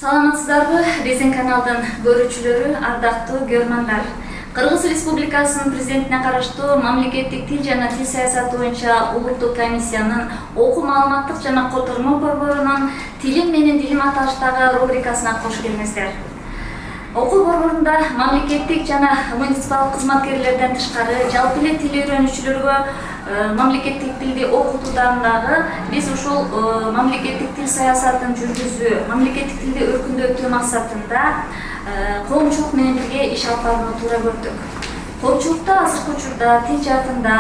Саламатсыздарбы, биздин каналдын көрүүчүлөрү, ардактуу көрөрмандар. Кыргыз Республикасынын президентине караштуу мамлекеттик тил жана тил саясаты боюнча улуттук комиссиянын окуу маалыматтык жана котормо борборунун тилим менен дилим аталыштагы рубрикасына кош келиңиздер. Окуу борборунда мамлекеттик жана муниципалдык кызматкерлерден тышкары жалпы эле тил үйрөнүүчүлөргө мамлекеттик тилди окутуудагы биз ушул мамлекеттик тил саясатын жүргүзүү, мамлекеттик тилди өркүндөтүү максатында коомчулук менен бирге иш алып барууну туура көрдүк. Коомчулукта азыркы учурда тил жаатында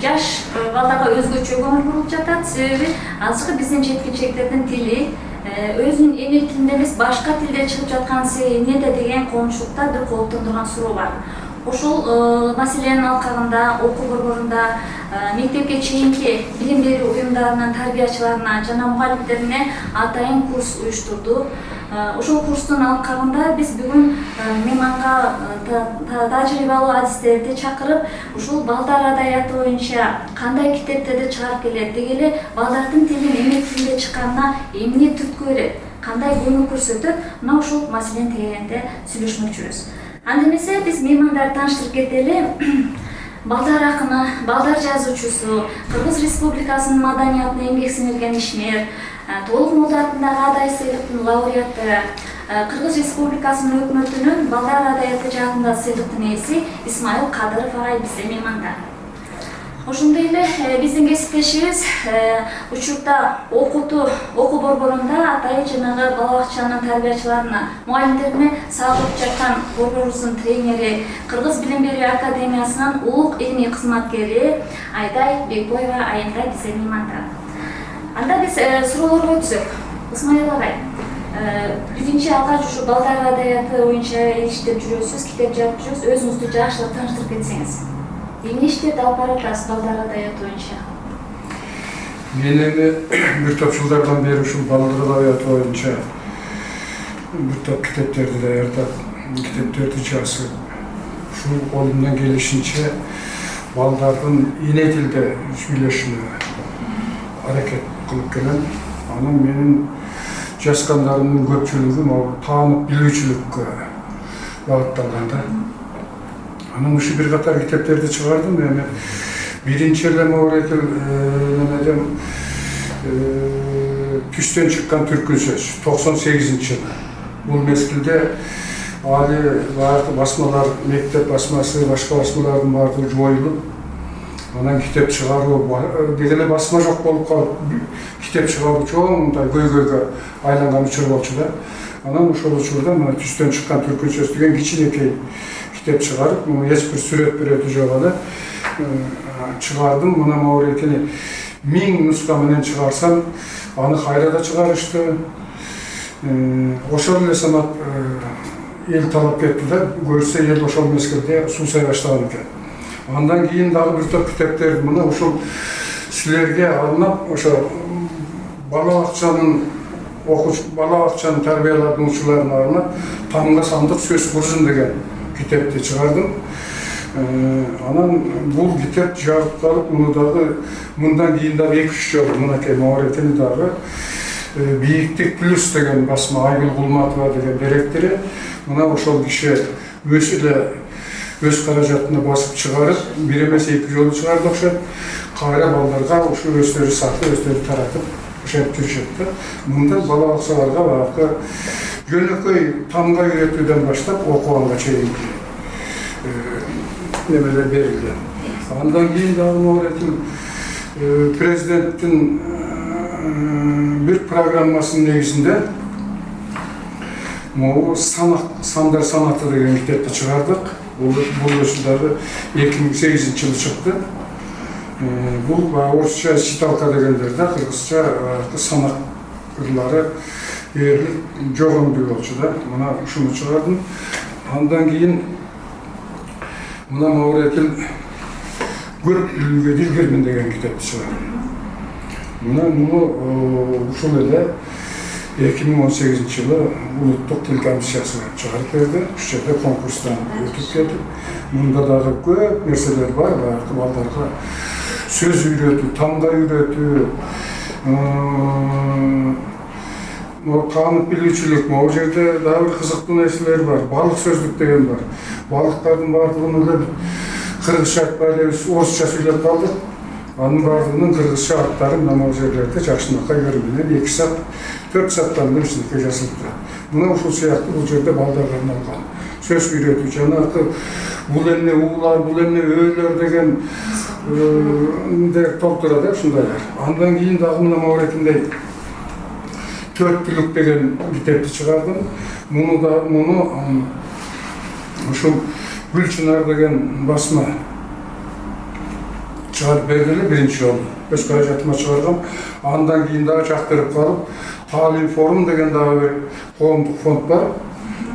жаш балдарга өзгөчө көңүл бурулуп жатат. Себеби азыркы биздин жеткинчектердин тили өзүнүн эне тилинде эмес, башка тилде чыгып жатканысы эмнеде деген коомчулукта бир кооптондурган суроо бар. Ошол маселенин алкагында окуу борборунда мектепке чейинки билим берүү уюмдарынын тарбиячыларына жана мугалимдерине атайын курс уюштурду. Ошол курстун алкагында биз бүгүн мейманга тажрыйбалуу адистерди чакырып, ушул балдар адабияты боюнча кандай китептерди чыгарып келет, деги эле балдардын тилин эме тилинде чыкканына эмне түрткү берет, кандай көмөк көрсөтөт, мына ушул маселени тегерегинде сүйлөшмөкчүбүз. Анда эмесе биз меймандарды тааныштырып кетели. Балдар акыны, балдар жазуучусу, Кыргыз Республикасынын маданиятына эмгек сиңирген ишмер, Толук Молду атындагы Адай сыйлыктын лауреаты, Кыргыз Республикасынын өкмөтүнүн балдар адабияты жагында сыйлыктын ээси Исмайыл Кадыров агай бизде мейманда. Ошондой эле биздин кесиптешибиз учурда окуу борборунда атай жанагы бала бакчанын тарбиячыларына, мугалимдерине сабак жаткан борборубуздун тренери, Кыргыз билим берүү академиясынын улук илимий кызматкери Айдай Бекбоева айымда бизде мейманда. Анда биз суроолорго өтсөк. Исмайыл агай, биринчи алгач ушу балдар адабияты боюнча иштеп жүрөсүз, китеп жазып жүрөсүз, өзүңүздү жакшылап тааныштырып кетсеңиз. Эмне иштерди алып баратасыз балдар адабияты боюнча? Мен эми бир топ жылдардан бери ушул балдар адабияты боюнча бир топ китептерди даярдап, китептерди жазып, ушул колумдан келишинче балдардын эне тилде сүйлөшүнө аракет кылып келем. Анан менин жазгандарымдын көпчүлүгү могу таанып билүүчүлүккө багытталган да. Анан ушу бир катар китептерди чыгардым. Эми биринчи эле моорекил немеден түстөн чыккан түркүн сөз 98-жылы. Бул мезгилде али баардык басмалар, мектеп басмасы, башка басмалардын баардыгы жоюлуп, анан китеп чыгаруу дегеле басма жок болуп калып, китеп чыгаруу чоңундай көйгөйгө айланган учур болчу да. Анан ошол учурда мына түстөн чыккан түркүн сөз деген кичинекей китеп чыгарып, эч бир сүрөт жок эле чыгардым. Мына моорекени 1000 нуска менен чыгарсам, аны кайрада чыгарышты. Ошол эле санат эл талап кетти да, көрсө эл ошол мезгилде суусай баштаган экен. Андан кийин дагы бир топ китептерди мына ушул силерге арнап, ошо бала бакчанын тарбиялануучуларына арнап тамга сандык сөз куржун деген китепти чыгардым. Анан бул китеп жагып калып, муну дагы мындан кийин дагы 2-3 жолу мынакей моорекени дагы Бийиктик плюс деген басма Айгүл Кулматова деген директору мына ошол киши өзү эле өз каражатына басып чыгарып, бир эмес 2 жолу чыгарды окшойт. Кайра балдарга ушу өздөрү сатып, өздөрү таратып ошентип жүрүшөт да. Мында бала бакчаларга баягы жөнөкөй тамга үйрөтүүдөн баштап окуганга чейинки немелер берилген. Андан кийин дагы моорекил президенттин бир программасынын негизинде могу сандар санаты деген китепти чыгардык. Бул өзү дагы 2008-жылы чыкты. Бул орусча читалка дегендер да, кыргызча санак ырлары ээрлик жогондуу болчу да. Мына ушуну чыгардым. Андан кийин мына моорекил көп билүүгө дилгермин деген китепти чыгардым. Муну ушул эле 2018-жылы улуттук тил комиссиясы чыгарып берди. Ушу жерде конкурстан өтүп кетип, мында дагы көп нерселер бар. Баягы балдарга сөз үйрөтүү, тамга үйрөтүү, таанып билүүчүлүк, могу жерде дагы бир кызыктуу нерселер бар. Балык сөздүк деген бар. Балыктардын баардыгын эле кыргызча айтпай эле орусча сүйлөп калдык. Анын баардыгынын кыргызча аттары мына могу жерлерде жакшынакай көрүнүп 2 саат, 4 сааттан кичинекей жазылыпты. Мына ушул сыяктуу бул жерде балдарга арналган сөз үйрөтүү, жанагы бул эмне уулар, бул эмне өөлөр деген толтурат ушундайлар. Андан кийин дагы мына могу 4 түлүк деген китепти чыгардым. Муну ушул Гүлчынар деген басма чыгарып берди эле биринчи жолу. Өз каражатыма чыгаргам. Андан кийин дагы жактырып калып, Таалим форум деген дагы бир коомдук фонд бар.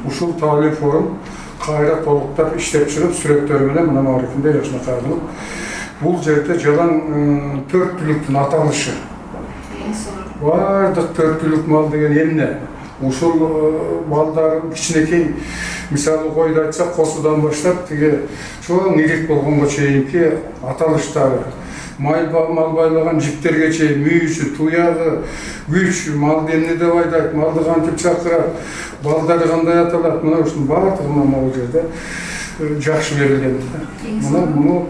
Ушул Таалим форум кайра толуктап иштеп чыгып, сүрөттөр менен мына маарифинде жакшынакай кылып, бул жерде жалаң 4 түлүктүн аталышы. Бардык 4 түлүк мал деген эмне? Ушул балдар кичинекей, мисалы койду айтсак, косудан баштап тиги чоң ирек болгонго чейинки аталыштары, мал байлаган жиптерге чейин мүйүсү, туягы, күч, малды эмне деп айдайт, малды кантип чакырат, балдары кандай аталат, мына ушунун баардыгы могу жерде жакшы берилген. Мына муну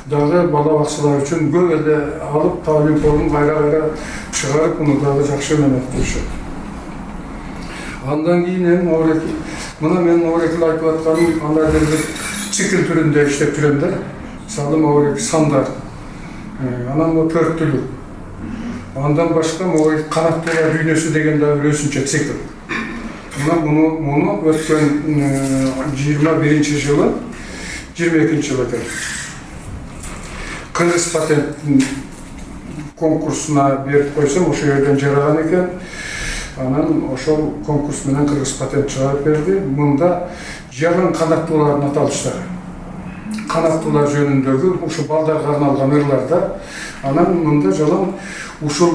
дагы бала бакчалар үчүн көп эле алып, Таалим форумун кайра чыгарып, муну дагы жакшы өнөктүрүшөт. Андан кийин мына мен Орекил айтып атканым, андайдыр бир цикл түрүндө иштеп жүрөм да. Мисалы Орек сандар. Анан бул 4 түлүк. Андан башка Орек канаттуулар дүйнөсү деген да бир өзүнчө цикл. Муну өткөн 21-жылы, 22-жылы экен. Кыргыз патент конкурсуна берип койсом, ошол жерден жараган экен. Анан ошол конкурс менен кыргыз патент чыгарып берди. Мында жалаң канаттуулардын аталыштары. Канаттуулар жөнүндөгү ушул балдарга арналган ырларда. Анан мында жалаң ушул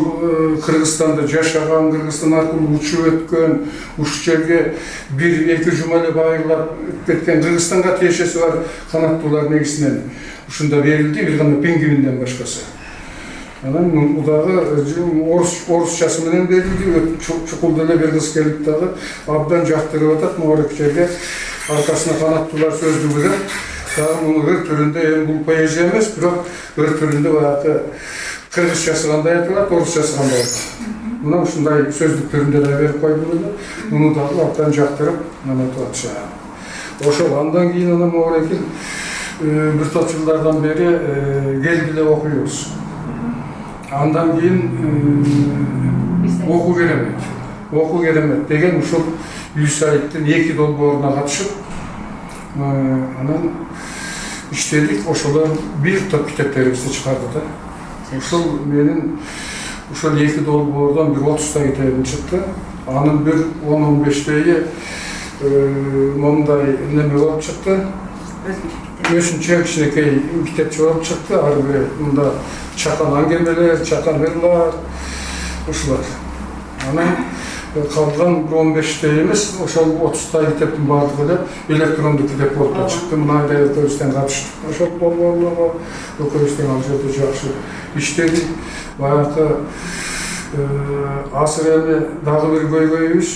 Кыргызстанда жашаган, Кыргызстан аркылуу учуп өткөн, ушул жерге 1-2 жума эле байырлап кеткен Кыргызстанга тиешеси бар канаттуулар негизинен ушунда берилди, бир гана пингвинден башкасы. Анан бул дагы орусчасы менен берилди, чукул деле бир кыз келип дагы абдан жактырып атат, могу жерге аркасына канаттуулар сөздүгү деп, дагы муну ыр түрүндө, эми бул поэзия эмес, бирок ыр түрүндө баягы кыргызчасы кандай айтылат, орусчасы кандай айтылат. Мына ушундай сөздүк түрүндө да берип койдум эле, муну дагы абдан жактырып, мына атат. Ошол андан кийин ана могу бир топ жылдардан бери келгиле окуйбуз. Андан кийин окуу керемет деген ушул Юсаевдин 2 долбооруна катышып, анан иштедик, ошолор бир топ китептерибизди чыгарды да. Ушул менин ушул 2 долбоордон бир 30 китебим чыкты. Анын бир 10-15 момундай неме болуп чыкты. Өзүнчө кичинекей китепче болуп чыкты. Ары бери мында чакан аңгемелер, чакан ырлар, ушулар. Анан калган 15 эмес, ошол 30 китептин баардыгы эле электрондук китеп болуп чыкты. Мындай экөөбүздөн катыштык. Ошол долбоорлорго экөөбүздөн ал жерде жакшы иштедик. Баягы азыр эми дагы бир көйгөйүбүз,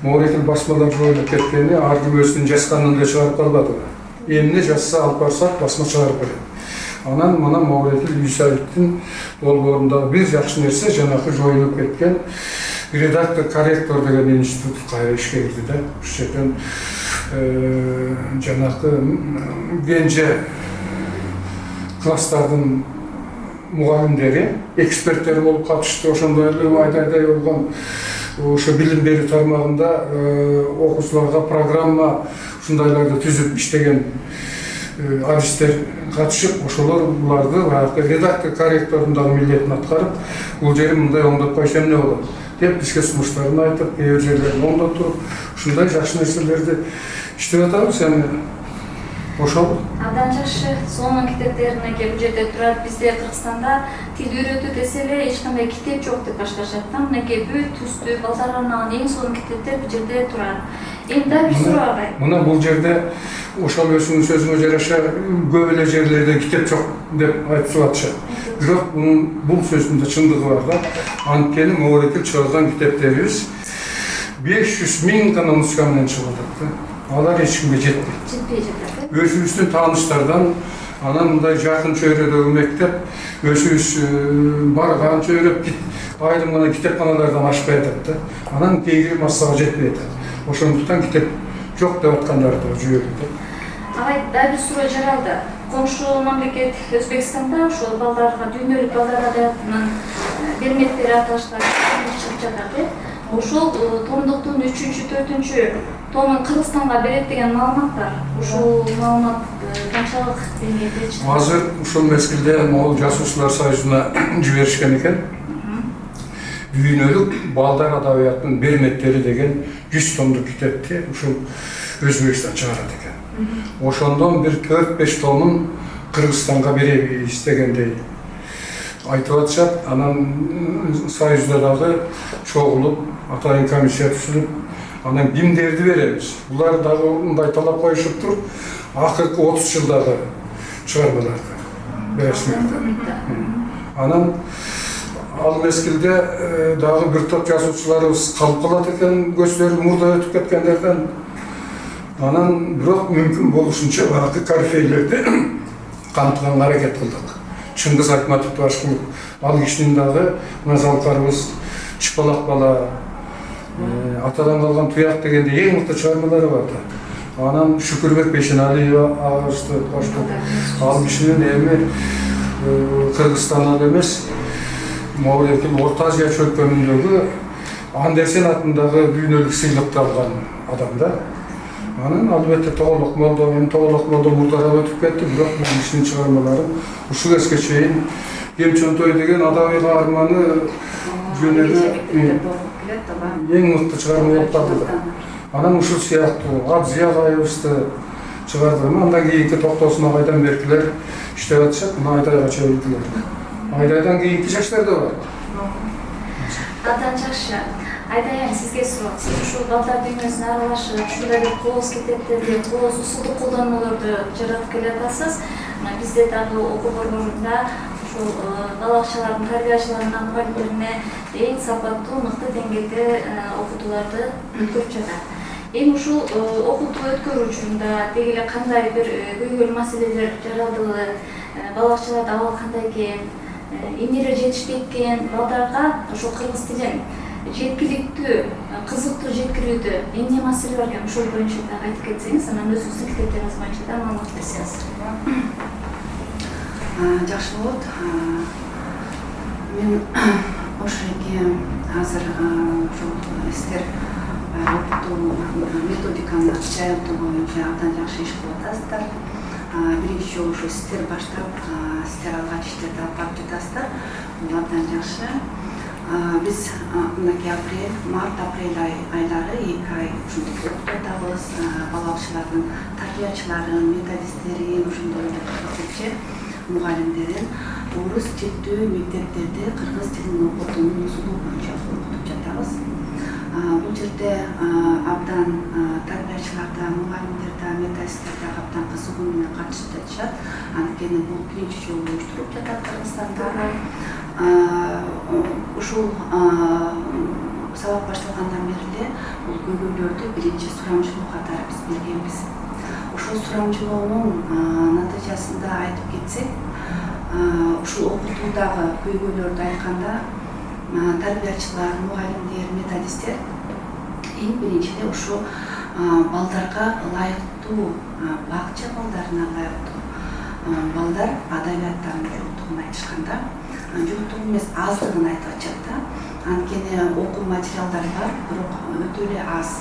Орекил басмалар жоюлуп кеткени, ар ким өзүнүн жазганын эле чыгарып калбады. Эмне жазса алып барсак басма чыгарып берет. Анан мына Орекил Юсаевдин долбоорундагы бир жакшы нерсе, жанагы жоюлуп кеткен редактор-корректор деген институт кайра ишке кирди да. Ушул жерден жанагы кенже класстардын мугалимдери, эксперттер болуп катышты. Ошондой эле айдай болгон ошо билим берүү тармагында окуучуларга программа ушундайларды түзүп иштеген адистер катышып, ошолор буларды баягы редактор-корректордун дагы милдетин аткарып, бул жери мындай оңдоп койсо эмне болот деп бизге сунуштарын айтып, кээ бир жерлерин оңдотуп, ушундай жакшы нерселерди иштеп атабыз. Эми ошол абдан жакшы. Сонун китептерине бул жерде турат. Бизде Кыргызстанда тил үйрөтүү десе эле эч кандай китеп жок деп башташат. Мынакей бүт түстүү балдарга арналган эң сонун китептер бул жерде турат. Эми дагы бир суроо бар. Мына бул жерде ошол өзүнүн сөзүнө жараша көп эле жерлерде китеп жок деп айтып атышат. Бирок бул сөздүн да чындыгы бар да. Анткени Орекил чыгарган китептерибиз 500 миң гана нуска менен чыгып атат. Алар эч кимге жетпейт. Жетпей жатат. Өзүбүздүн тааныштардан, анан мындай жакын чөйрөдөгү мектеп, өзүбүз барган чөйрөп айрым гана китепканалардан ашпай атат да. Анан кейинги массага жетпей атат. Ошондуктан китеп жок деп аткандар да жүйөлүк. Агай, дагы бир суроо жаралды. Комшу мамлекет Өзбекстанда ошол балдарга дүйнөлүк балдар адабиятынын бермектери аталыштары чыгып жатат. Ошол томдуктун 3-4 томун Кыргызстанга берет деген маалымат бар. Ушул маалымат канчалык деңгээлде чыкты? Азыр ушул мезгилде Могул Жазуучулар союзуна жиберишкен экен. Дүйнөлүк балдар адабиятынын бермектери деген 100 томдук китепти ушул Өзбекстан чыгарат экен. Ошондон бир 4-5 томун Кыргызстанга беребиз дегендей айтып атышат. Анан союзда дагы чогулуп, атайын комиссия түзүлүп, анан кимдерди беребиз? Булар дагы мындай талап коюшуп туруп, акыркы 30 жылдагы чыгармаларды беришмекте. Анан ал мезгилде дагы бир топ жазуучуларыбыз калып калат экен, көздөрү мурда өтүп кеткендерден. Анан бирок мүмкүн болушунча багы корифейлерди камтыганга аракет кылдык. Чыңгыз Айтматовду башкы ал кишинин дагы мына залкарыбыз Чыпалак бала, атадан калган туяк дегенде эң мыкты чыгармалары бар да. Анан Шүкүрбек Бейшеналиева агыбызды коштук. Ал кишинин эми Кыргызстанда эмес, Могул Орто Азия чөлкөмүндөгү Андерсен атындагы дүйнөлүк сыйлыкты алган адам да. Анан албетте Тоголок Молдо мурдарак өтүп кетти, бирок бул кишинин чыгармалары ушул кезге чейин Кемчөнтөй деген адабий каарманы жөнүндө эң мыкты чыгарма болуп калды да. Анан ушул сыяктуу Абзия агайыбызды чыгарды. Андан кийинки Токтосун агайдан беркилер иштеп атышат, мына Айдайга чейинкилер. Айдайдан кийинки жаштар да бар. Абдан жакшы. Айдай айым, сизге суроо. Сиз ушул балдар дүйнөсүнө аралашып, ушундай бир кооз китептерди, кооз усулдук колдонмолорду жаратып келатасыз. Бизде дагы окуу борборунда ушул бала бакчалардын тарбиячыларына, мугалимдерине эң сапаттуу, мыкты деңгээлде окутууларды өткөрүп жатат. Эми ушул окутуу өткөрүү учурунда деги эле кандай бир көйгөйлүү маселелер жаралдыбы, бала бакчаларда абал кандай экен, эмнелер жетишпейт экен, балдарга ошол кыргыз тилин жеткиликтүү, кызыктуу жеткирүүдө эмне маселе бар экен, ошол боюнча да айтып кетсеңиз, анан өзүңүздүн китептериңиз боюнча да маалымат берсеңиз. Жакшы болот. Мен ошоге азыр ошол сиздер окутуу методиканы жайылтуу боюнча абдан жакшы иш кылып атасыздар. Биринчи жолу ошо сиздер баштап, сиздер алгач иштерди алып барып жатасыздар. Бул абдан жакшы. Биз мынакей март-апрель айлары 2 ай ушинтип окутуп атабыз. Бала бакчалардын тарбиячыларын, методисттерин, ошондой эле мугалимдерин орус тилдүү мектептерде кыргыз тилин окутуунун усулу боюнча окутуп жатабыз. Бул жерде абдан тарбиячылар да, мугалимдер да, методисттер да абдан кызыгуу менен катышып жатышат. Анткени бул биринчи жолу уюштуруп жатат Кыргызстанда. Ушул сабак башталгандан бери эле бул көйгөйлөрдү биринчи сурамжылоо катары биз бергенбиз. Ошол сурамжылоонун натыйжасында айтып кетсек, ушул окутуудагы көйгөйлөрдү айтканда тарбиячылар, мугалимдер, методисттер эң биринчиде ушу балдарга ылайыктуу, бакча балдарына ылайыктуу балдар адабияттан жоктугун айтышканда, жоктугу эмес аздыгын айтып атышат да. Анткени окуу материалдары бар, бирок өтө эле аз.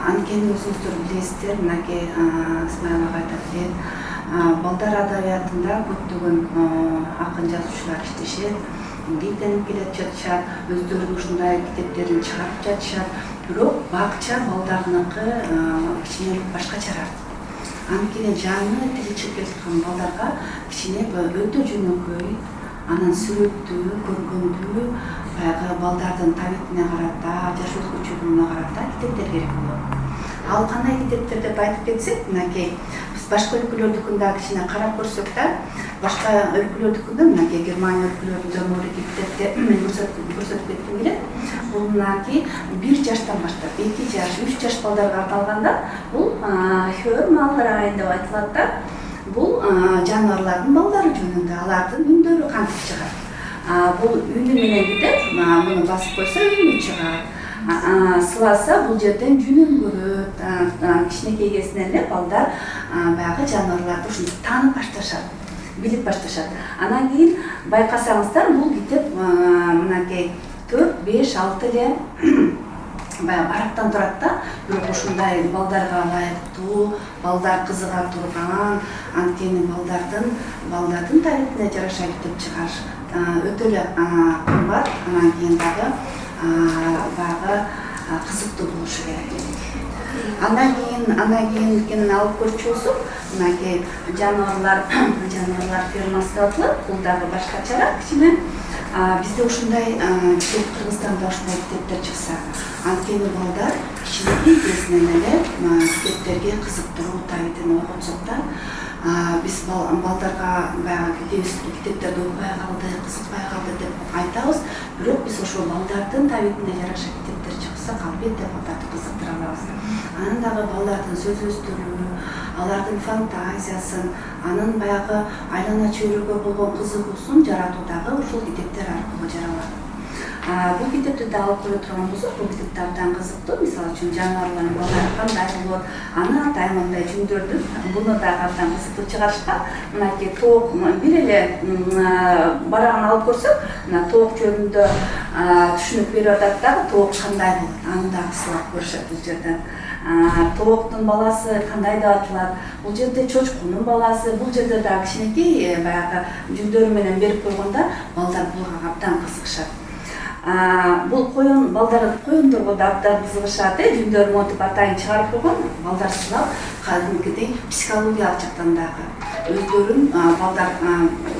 Анткени өзүңүздөр билесиздер, мынакей Исмаил агай да билет, балдар адабиятында көптөгөн акын жазуучулар иштешет, эмгектенип келе жатышат, өздөрүнүн ушундай китептерин чыгарып жатышат. Бирок бакча балдарыныкы кичине башкачараак. Анткени жаңы тили чыгып келаткан балдарга кичине өтө жөнөкөй, анан сүрөттүү, көргөндүү, баягы балдардын табитине карата, жаш өткүнчүлүгүнө карата китептер керек болот. Ал кандай китептер деп айтып кетсек, мынакей биз башка өлкөлөрдүкүн дагы кичине карап көрсөк да, башка өлкөлөрдүкүндө мынакей Германия өлкөлөрүндө морeki китепте мен көрсөтүп кетким келет. Бул мынакей 1 жаштан баштап 2 жаш, 3 жаш балдарга арналганда бул Hörmalrein деп айтылат да. Бул жаныбарлардын балдары жөнүндө, алардын үндөрү кантип чыгат. Бул үнү менен кетет, муну басып койсо үнү чыгат. Сыласа бул жерден жүнүн көрөт. Кичинекей кезинен эле балдар баягы жаныбарларды ушинтип таанып башташат, билип башташат. Анан кийин байкасаңыздар, бул китеп мынакей 4, 5, 6 эле баягы барактан турат да, бирок ушундай балдарга ылайыктуу, балдар кызыга турган, анткени балдардын тарихине жараша китеп чыгарыш өтө эле кымбат, анан кийин дагы баягы кызыктуу болушу керек. Андан кийин алып көрчү болсок, мынакей жаныбарлар фермасы деп аталат. Бул дагы башкачараак кичине. Бизде ушундай китеп, Кыргызстанда ушундай китептер чыкса, анткени балдар кичинекей кезинен эле китептерге кызыктыруу табитин ойготсок да, биз балдарга баягы китептерди окубай калды, кызыкпай калды деп айтабыз, бирок биз ошо балдардын табитине жараша китептер чыкса, албетте балдарды кызыктыра алабыз. Анан дагы балдардын сөз өстүрүү, алардын фантазиясын, анын баягы айлана чөйрөгө болгон кызыгуусун жаратуу дагы ушул китептер аркылуу жаралат. Бул китепти да алып көрө турган болсок, бул китеп абдан кызыктуу. Мисалы үчүн жаныбарлардын балдары кандай болот, аны атаймындай жүндөрдүн, буну дагы абдан кызыктуу чыгарышкан. Мынакей тоок бир эле барагын алып көрсөк, мына тоок жөнүндө түшүнүк берип атат дагы, тоок кандай болот, аны дагы сылап көрүшөт бул жерден. Тооктун баласы кандай деп аталат, бул жерде чочкунун баласы, бул жерде дагы кичинекей баягы жүндөрү менен берип койгондо балдар буга абдан кызыгышат. Бул коёндорго да абдан кызыгышат, жүндөрүн монтип атайын чыгарып койгон, балдар сылап, кадимкидей психологиялык жактан дагы өздөрүн балдар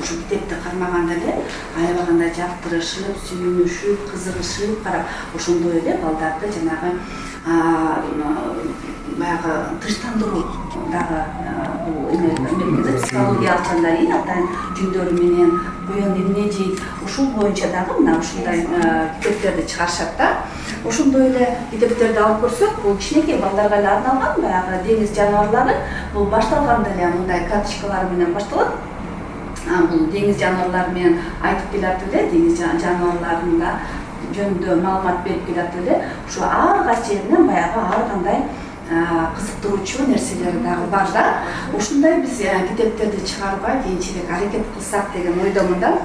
ушу китепти кармаганда эле аябагандай жактырышып, сүйүнүшүп, кызыгышып карап, ошондой эле балдарды жанагы баягы тынчтандыруу дагы бул психологиялык жактан атайын жүндөрү менен коён эмне жейт, ушул боюнча дагы мына ушундай китептерди чыгарышат да. Ошондой эле китептерди алып көрсөк, бул кичинекей балдарга эле арналган, баягы деңиз жаныбарлары, бул башталганда эле мындай карточкалар менен башталат. Бул деңиз жаныбарлары менен айтып келатып эле, деңиз жаныбарларында жөнүндө маалымат берип келатып эле, ушу ар кайсы жеринен баягы ар кандай кызыктыруучу нерселери дагы бар да. Ушундай биз китептерди чыгарууга кийинчерээк аракет кылсак деген ойдомун да.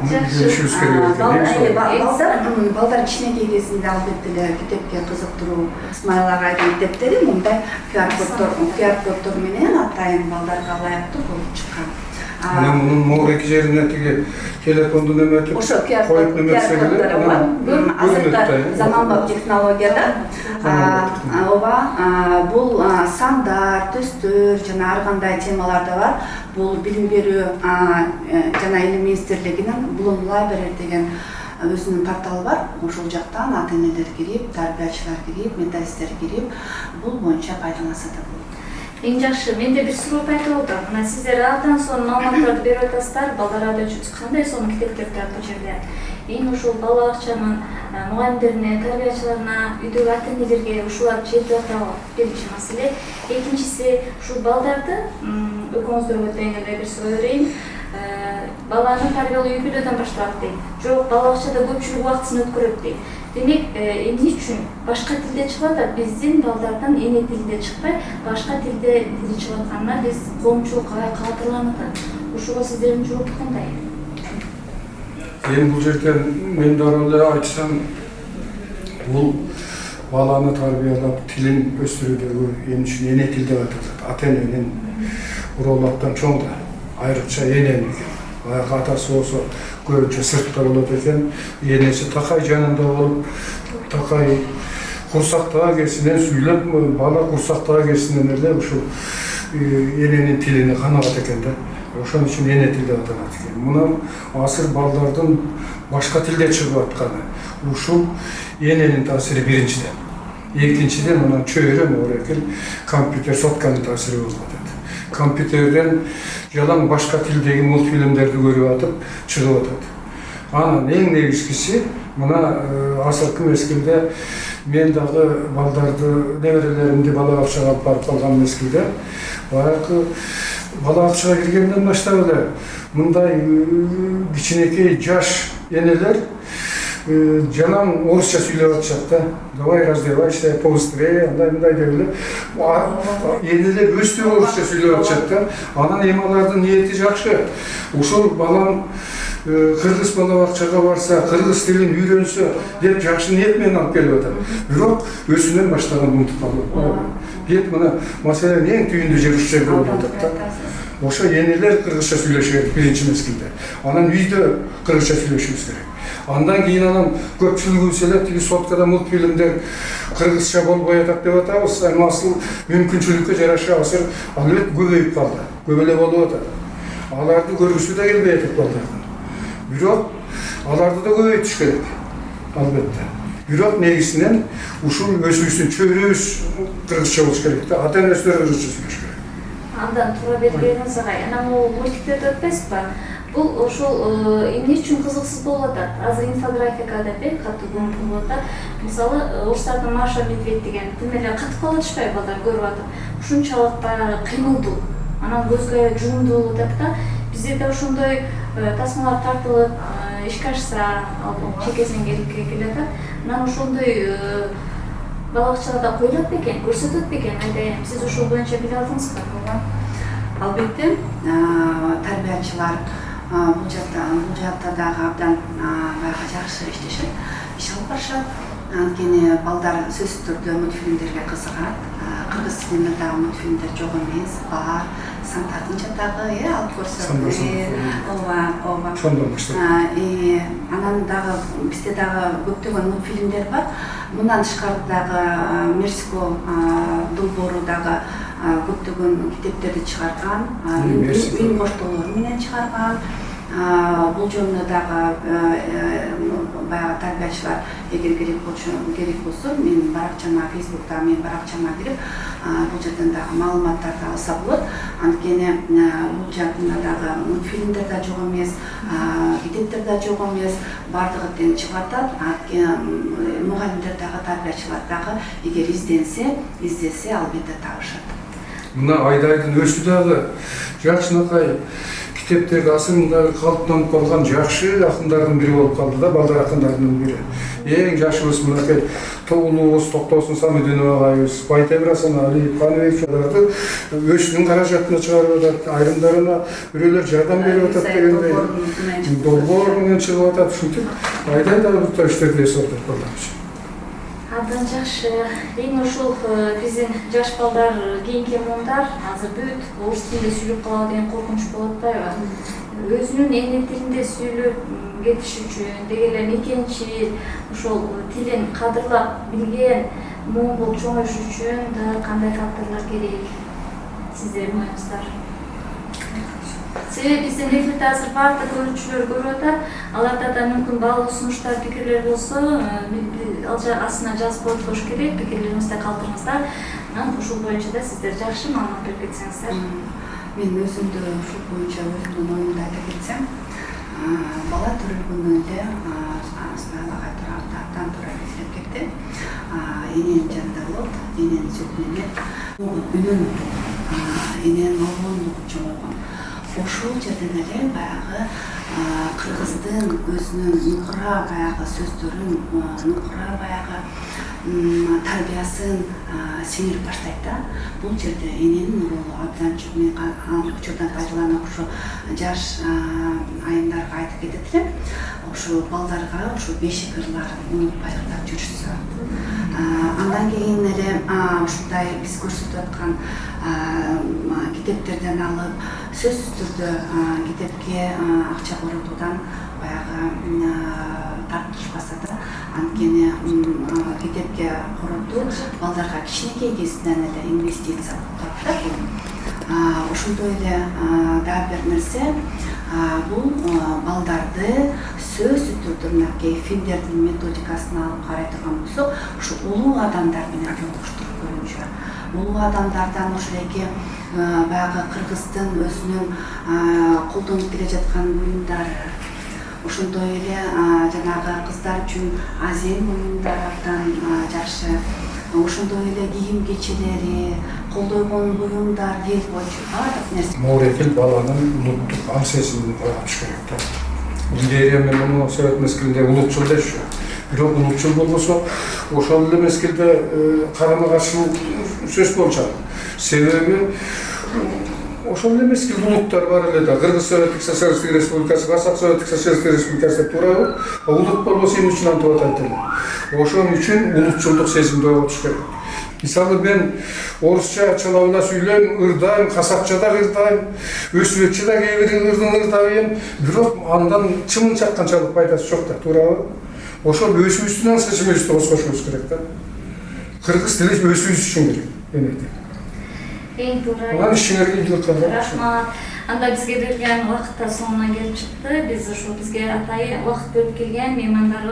Балдар кичинекей кезинде албетте эле китепке кызыктыруу, Исмаил агайдын китептери мындай QR коддор менен атайын балдарга ылайыктуу болуп чыккан. Мына мунун моорeki жерине тиги телефонду неметип коюп неметсек эле, азыркы заманбап технологияда ооба бул сандар, төстөр жана ар кандай темаларда бар. Бул билим берүү жана илим министрлигинин Bloom Library деген өзүнүн порталы бар. Ошол жактан ата-энелер кирип, тарбиячылар кирип, методисттер кирип, бул боюнча пайдаланса да болот. Эң жакшы, менде бир суроо пайда болду. Мына сиздер абдан сонун маалыматтарды берип атасыздар, балдарга кандай сонун китептер бар бул жерде. Эми ушул бала бакчанын мугалимдерине, тарбиячыларына, үйдөгү ата-энелерге ушуларды жетип атабы? Биринчи маселе. Экинчиси, ушул балдарды экөөңүздөргө тең эле бир суроо берейин. Баланы тарбиялоо үй бүлөдөн башталат дейт. Жок, бала бакчада көпчүлүк убактысын өткөрөт дейт. Демек, эмне үчүн башка тилде чыгып атат, биздин балдардан эне тилинде чыкпай, башка тилде чыгып атканына биз коомчулукка каатырланып атат. Ушуга сиздердин жоопу кандай? Эми бул жерден мен дагы эле айтсам, бул баланы тарбиялап, тилин өстүрүүдөгү эми үчүн эне тил деп аталат. Ата-эненин урулаттан чоң да, айрыкча эненин. Баягы атасы болсо көбүнчө сыртта болот экен, энеси такай жанында болуп, такай курсактагы кезинен сүйлөп, бала курсактагы кезинен эле ушул эненин тилине канагат экен да. Ошон үчүн эне тил деп аталат экен. Мына азыр балдардын башка тилде чыгып атканы ушул эненин таасири биринчиден. Экинчиден анан чөйрө, морекил, компьютер, сотканын таасири болуп атат. компьютерден жалаң башка тилдеги мультфильмдерди көрүп атып чыгып атат. Анан эң негизгиси мына азыркы мезгилде мен дагы балдарды, неберелеримди бала бакчага алып барып калган мезгилде баягы бала бакчага киргенден баштап эле мындай кичинекей жаш энелер жалаң орусча сүйлөп атышат да. Давай раздевайся, побыстрее, андай деп эле. Энелер өстүп орусча сүйлөп атышат да. Анан эми алардын ниети жакшы. Ушул балам кыргыз бала бакчага барса, кыргыз тилин үйрөнсө деп жакшы ниет менен алып келип атат. Бирок өзүнөн баштаган унутуп калып. Бет мына маселенин эң түйүндүү жери ушул жерде болуп атат да. Ошо энелер кыргызча сүйлөшү керек биринчи мезгилде. Анан үйдө кыргызча сүйлөшүбүз керек. Андан кийин анан көпчүлүгүбүз эле тиги соткада мультфильмдер кыргызча болбой атат деп атабыз. Эми асыл мүмкүнчүлүккө жараша азыр албетте көбөйүп калды. Көп эле болуп атат. Аларды көргүсү да келбей атат балдардын. Бирок аларды да көбөйтүш керек. Албетте. Бирок негизинен ушул өзүбүздүн чөйрөбүз кыргызча болуш керек да. Ата-энелер кыргызча сүйлөш керек. Андан тура бергениңиз агай, анан бул мультиктерди өтпөйсүзбү? Бул ошол эмне үчүн кызыксыз болуп атат? Азыр инфографика деп катуу көңүл болуп атат. Мисалы, орустардын Маша Медведь деген тим эле катып кала атышпайбы балдар көрүп атып. Ушунчалык баягы кыймылдуу, анан көзгө жуумдуу болуп атат да. Бизде да ошондой тасмалар тартылып, ишке ашса, чекесинен келип атат. Анан ошондой бала бакчаларда коюлат бекен, көрсөтөт бекен, айдайм. Сиз ошол боюнча биле алдыңызбы? Албетте, тарбиячылар бул жакта дагы абдан баягы жакшы иштешет, иш алып барышат. Анткени балдар сөзсүз түрдө мультфильмдерге кызыгат. Кыргыз тилинде дагы мультфильмдер жок эмес, бар. Сан тартынча дагы алып көрсөт. Ооба. Ошондон баштап. Анан дагы бизде дагы көптөгөн мультфильмдер бар. Мындан тышкары дагы Мерсико долбоору дагы көптөгөн китептерди чыгарган, үн коштоолору менен чыгарган. Бул жөнүндө дагы баягы тарбиячылар эгер керек болсо менин баракчама, Фейсбукта менин баракчама кирип, бул жерден дагы маалыматтарды алса болот. Анткени бул жактында дагы мультфильмдер да жок эмес, китептер да жок эмес, бардыгы тең чыгып атат. Мугалимдер дагы, тарбиячылар дагы эгер издесе албетте табышат. Мына Айдайдын өзү дагы жакшынакай китептерди асырында калыптанып калган жакшы акындардын бири болуп калды да, балдар акындарынын бири. Эң жашыбыз мынакей улуубуз Токтосун Самидинов агайыбыз, Байтемир Асаналиев, Каныбековдарды өзүнүн каражатына чыгарып атат, айрымдарына бирөөлөр жардам берип атат дегендей. Долбоор менен чыгып атат, ушинтип Айдай дагы бул иштерди эсеп атат балдар үчүн. Абдан жакшы. Эң ушул биздин жаш балдар, кийинки муундар азыр бүт орус тилинде сүйлөп калабы деген коркунуч болуп атпайбы? Өзүнүн эне тилинде сүйлөп кетиш үчүн, деги эле мекенчил, ошол тилин кадырлап билген муун болуп чоңоюш үчүн да кандай факторлор керек? Сиздердин оюңуздар. Себеби биздин эфирде азыр баардык көрүүчүлөр көрүп атат, аларда да мүмкүн баалуу сунуштар, пикирлер болсо, астына жазып коюш керек, пикирлериңизди калтырыңыздар. Анан ушул боюнча да сиздер жакшы маалымат берип кетсеңиздер. Мен өзүмдү ушул боюнча өзүмдүн оюмду айта кетсем, бала төрөлгөндөн эле агай абдан туура келип кетти. Эненин жанында болот, эненин сүтүн эмет, үнүн эненин обондугу чоңойгон. Ошол жерден эле баягы кыргыздын өзүнүн нукура баягы сөздөрүн, нукура баягы тарбиясын сиңирип баштайт да. Бул жерде эненин ролу абдан чоң. Мен учурдан пайдаланып ошо жаш айымдарга айтып кетет элем. Ошо балдарга ошо бешик ырларын унутпай ырлап жүрүшсө. Андан кийин эле ушундай биз көрсөтүп аткан китептерден алып, сөзсүз түрдө китепке акча коротуудан баягы тартышпаса да, анткени китепке коротуу балдарга кичинекей кезинен эле инвестиция болуп калат да. Ошондой эле дагы бир нерсе, бул балдарды сөзсүз түрдө мынакей фильмдердин методикасын алып карай турган болсок, ушу улуу адамдар менен жолугуштуруп көбүнчө. улуу адамдардан ошол эки баягы Кыргыздын өзүнүн колдонуп келе жаткан буюмдары, ошондой эле жанагы кыздар үчүн азен буюмдардан жакшы, ошондой эле кийим кечелери, колдойгон буюмдар, эл боюнча баардык нерсе. Морекил баланын улуттук ар сезимин койгуш керек да. Илгери эми муну Совет мезгилинде улутчул дешчү. Бирок улутчул болбосо ошол эле мезгилде карама каршылуу сөз болчу. Себеби ошол эле мезгилде улуттар бар эле да. Кыргыз Советтик Социалисттик Республикасы, Казак Советтик Социалисттик Республикасы деп турабы. Улут болбосо эмне үчүн антип атат эле. Ошон үчүн улутчулдук сезимди койгуш керек. Мисалы мен орусча чалабыла сүйлөйм, ырдайм, казакча да ырдайм, өзбекче да кээ бир ырдайм, бирок андан чымын чакканчалык пайдасы жок да, туурабы? Ошол өзүбүздүн сезимибизди козгошубуз керек да. Кыргыз тили өзүбүз үчүн керек. Эң туура. Анан ишиңерге ийгилик кылыңдар. Рахмат. Анда бизге берилген убакыт да соңуна келип чыкты. Биз ошо бизге атайын убакыт бөлүп келген меймандар